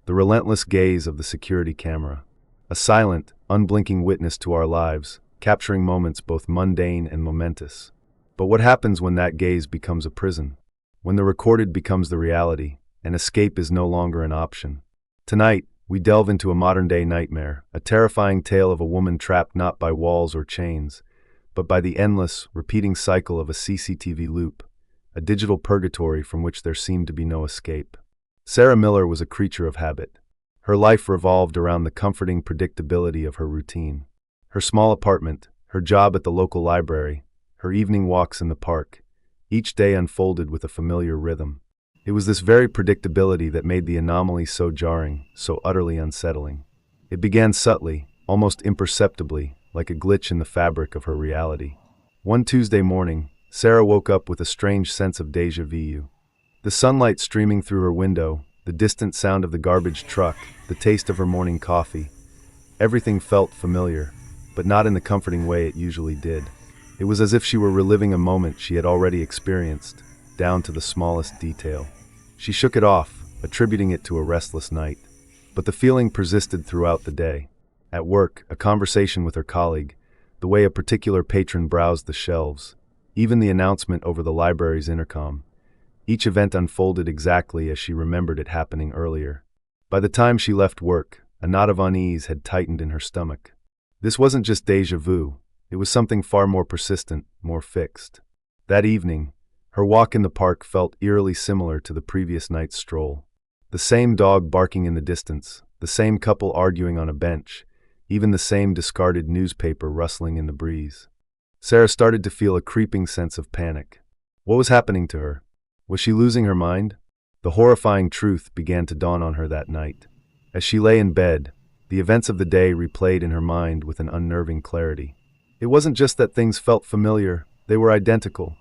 the relentless gaze of the security camera. A silent, unblinking witness to our lives, capturing moments both mundane and momentous. But what happens when that gaze becomes a prison? When the recorded becomes the reality, and escape is no longer an option? Tonight, we delve into a modern-day nightmare, a terrifying tale of a woman trapped not by walls or chains, but by the endless, repeating cycle of a CCTV loop, a digital purgatory from which there seemed to be no escape. Sarah Miller was a creature of habit. Her life revolved around the comforting predictability of her routine. Her small apartment, her job at the local library, her evening walks in the park, each day unfolded with a familiar rhythm. It was this very predictability that made the anomaly so jarring, so utterly unsettling. It began subtly, almost imperceptibly, like a glitch in the fabric of her reality. One Tuesday morning, Sarah woke up with a strange sense of déjà vu. The sunlight streaming through her window, the distant sound of the garbage truck, the taste of her morning coffee. Everything felt familiar, but not in the comforting way it usually did. It was as if she were reliving a moment she had already experienced, down to the smallest detail. She shook it off, attributing it to a restless night. But the feeling persisted throughout the day. At work, a conversation with her colleague, the way a particular patron browsed the shelves, even the announcement over the library's intercom. Each event unfolded exactly as she remembered it happening earlier. By the time she left work, a knot of unease had tightened in her stomach. This wasn't just déjà vu, it was something far more persistent, more fixed. That evening, her walk in the park felt eerily similar to the previous night's stroll. The same dog barking in the distance, the same couple arguing on a bench, even the same discarded newspaper rustling in the breeze. Sarah started to feel a creeping sense of panic. What was happening to her? Was she losing her mind? The horrifying truth began to dawn on her that night. As she lay in bed, the events of the day replayed in her mind with an unnerving clarity. It wasn't just that things felt familiar, they were identical.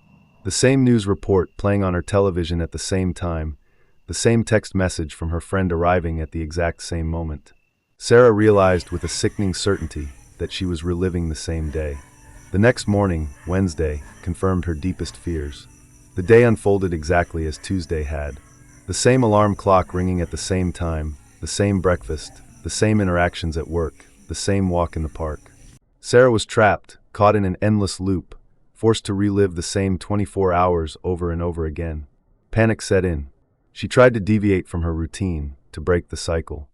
The same news report playing on her television at the same time, the same text message from her friend arriving at the exact same moment. Sarah realized with a sickening certainty that she was reliving the same day. The next morning, Wednesday, confirmed her deepest fears. The day unfolded exactly as Tuesday had. The same alarm clock ringing at the same time, the same breakfast, the same interactions at work, the same walk in the park. Sarah was trapped, caught in an endless loop, forced to relive the same 24 hours over and over again. Panic set in. She tried to deviate from her routine, to break the cycle.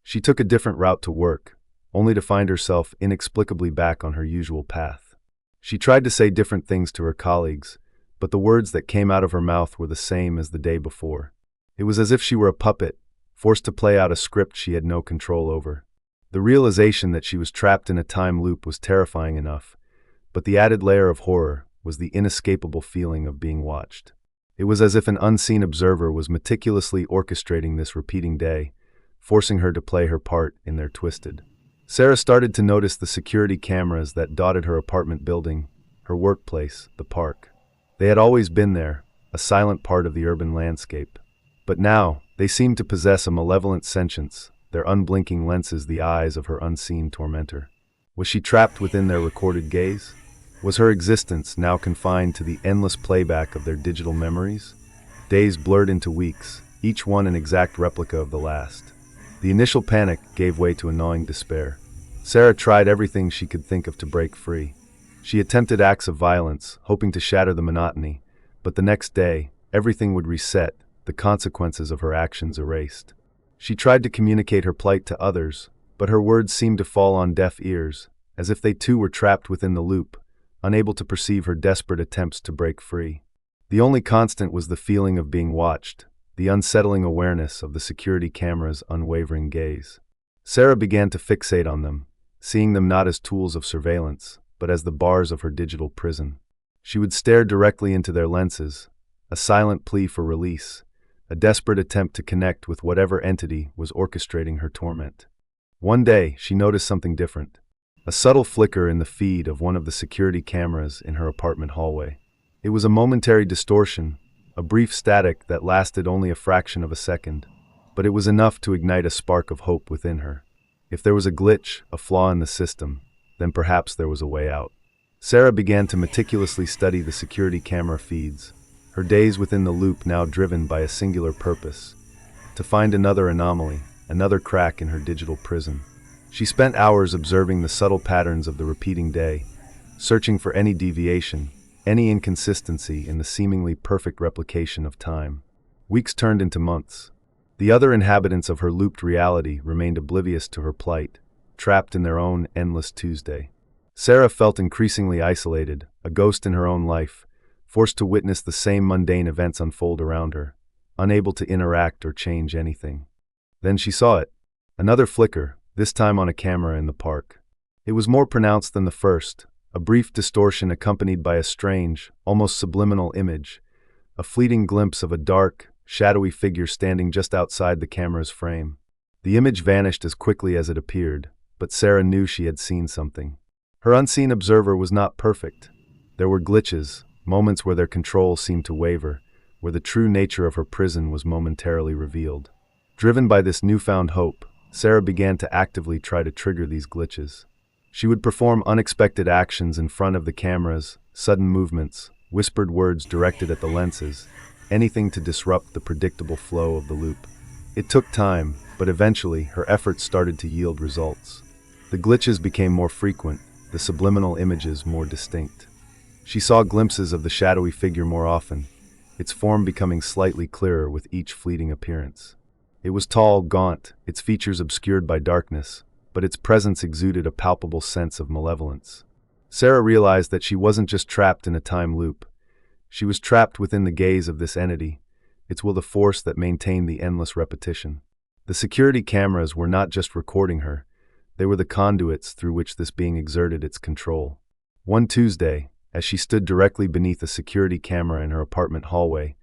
She took a different route to work, only to find herself inexplicably back on her usual path. She tried to say different things to her colleagues, but the words that came out of her mouth were the same as the day before. It was as if she were a puppet, forced to play out a script she had no control over. The realization that she was trapped in a time loop was terrifying enough, but the added layer of horror was the inescapable feeling of being watched. It was as if an unseen observer was meticulously orchestrating this repeating day, forcing her to play her part in their twisted. Sarah started to notice the security cameras that dotted her apartment building, her workplace, the park. They had always been there, a silent part of the urban landscape. But now, they seemed to possess a malevolent sentience, their unblinking lenses the eyes of her unseen tormentor. Was she trapped within their recorded gaze? Was her existence now confined to the endless playback of their digital memories? Days blurred into weeks, each one an exact replica of the last. The initial panic gave way to a gnawing despair. Sarah tried everything she could think of to break free. She attempted acts of violence, hoping to shatter the monotony, but the next day, everything would reset, the consequences of her actions erased. She tried to communicate her plight to others, but her words seemed to fall on deaf ears, as if they too were trapped within the loop, unable to perceive her desperate attempts to break free. The only constant was the feeling of being watched, the unsettling awareness of the security camera's unwavering gaze. Sarah began to fixate on them, seeing them not as tools of surveillance, but as the bars of her digital prison. She would stare directly into their lenses, a silent plea for release, a desperate attempt to connect with whatever entity was orchestrating her torment. One day, she noticed something different. A subtle flicker in the feed of one of the security cameras in her apartment hallway. It was a momentary distortion, a brief static that lasted only a fraction of a second, but it was enough to ignite a spark of hope within her. If there was a glitch, a flaw in the system, then perhaps there was a way out. Sarah began to meticulously study the security camera feeds, her days within the loop now driven by a singular purpose: to find another anomaly, another crack in her digital prison. She spent hours observing the subtle patterns of the repeating day, searching for any deviation, any inconsistency in the seemingly perfect replication of time. Weeks turned into months. The other inhabitants of her looped reality remained oblivious to her plight, trapped in their own endless Tuesday. Sarah felt increasingly isolated, a ghost in her own life, forced to witness the same mundane events unfold around her, unable to interact or change anything. Then she saw it. Another flicker, this time on a camera in the park. It was more pronounced than the first, a brief distortion accompanied by a strange, almost subliminal image, a fleeting glimpse of a dark, shadowy figure standing just outside the camera's frame. The image vanished as quickly as it appeared, but Sarah knew she had seen something. Her unseen observer was not perfect. There were glitches, moments where their control seemed to waver, where the true nature of her prison was momentarily revealed. Driven by this newfound hope, Sarah began to actively try to trigger these glitches. She would perform unexpected actions in front of the cameras, sudden movements, whispered words directed at the lenses, anything to disrupt the predictable flow of the loop. It took time, but eventually her efforts started to yield results. The glitches became more frequent, the subliminal images more distinct. She saw glimpses of the shadowy figure more often, its form becoming slightly clearer with each fleeting appearance. It was tall, gaunt, its features obscured by darkness, but its presence exuded a palpable sense of malevolence. Sarah realized that she wasn't just trapped in a time loop. She was trapped within the gaze of this entity, its will the force that maintained the endless repetition. The security cameras were not just recording her, they were the conduits through which this being exerted its control. One Tuesday, as she stood directly beneath a security camera in her apartment hallway,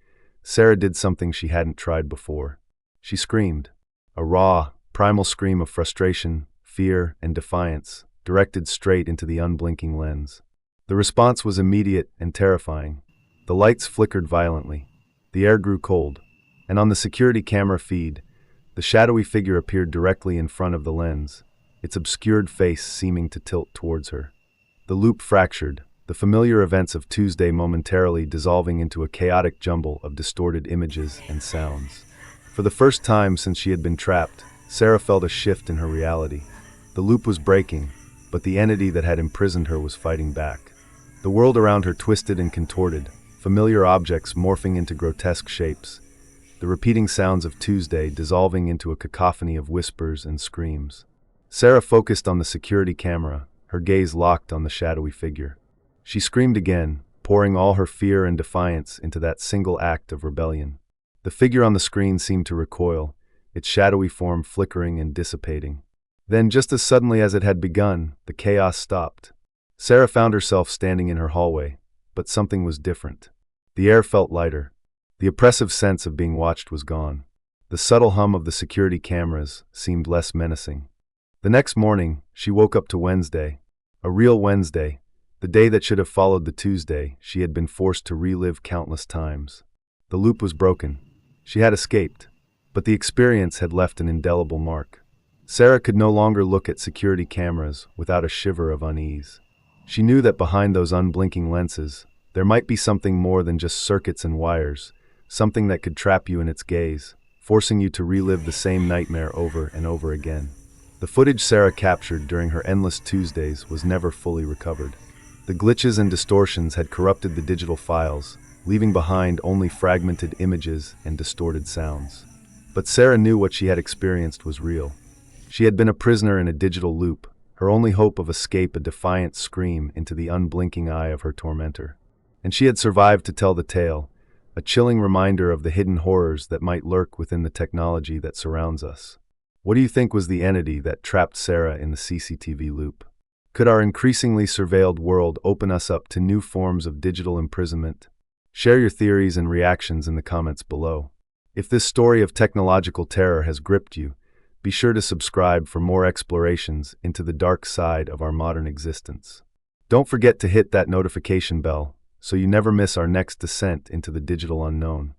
Sarah did something she hadn't tried before. She screamed, a raw, primal scream of frustration, fear, and defiance, directed straight into the unblinking lens. The response was immediate and terrifying. The lights flickered violently, the air grew cold, and on the security camera feed, the shadowy figure appeared directly in front of the lens, its obscured face seeming to tilt towards her. The loop fractured, the familiar events of Tuesday momentarily dissolving into a chaotic jumble of distorted images and sounds. For the first time since she had been trapped, Sarah felt a shift in her reality. The loop was breaking, but the entity that had imprisoned her was fighting back. The world around her twisted and contorted, familiar objects morphing into grotesque shapes, the repeating sounds of Tuesday dissolving into a cacophony of whispers and screams. Sarah focused on the security camera, her gaze locked on the shadowy figure. She screamed again, pouring all her fear and defiance into that single act of rebellion. The figure on the screen seemed to recoil, its shadowy form flickering and dissipating. Then, just as suddenly as it had begun, the chaos stopped. Sarah found herself standing in her hallway, but something was different. The air felt lighter. The oppressive sense of being watched was gone. The subtle hum of the security cameras seemed less menacing. The next morning, she woke up to Wednesday. A real Wednesday, the day that should have followed the Tuesday she had been forced to relive countless times. The loop was broken. She had escaped, but the experience had left an indelible mark. Sarah could no longer look at security cameras without a shiver of unease. She knew that behind those unblinking lenses, there might be something more than just circuits and wires, something that could trap you in its gaze, forcing you to relive the same nightmare over and over again. The footage Sarah captured during her endless Tuesdays was never fully recovered. The glitches and distortions had corrupted the digital files, leaving behind only fragmented images and distorted sounds. But Sarah knew what she had experienced was real. She had been a prisoner in a digital loop, her only hope of escape a defiant scream into the unblinking eye of her tormentor. And she had survived to tell the tale, a chilling reminder of the hidden horrors that might lurk within the technology that surrounds us. What do you think was the entity that trapped Sarah in the CCTV loop? Could our increasingly surveilled world open us up to new forms of digital imprisonment? Share your theories and reactions in the comments below. If this story of technological terror has gripped you, be sure to subscribe for more explorations into the dark side of our modern existence. Don't forget to hit that notification bell so you never miss our next descent into the digital unknown.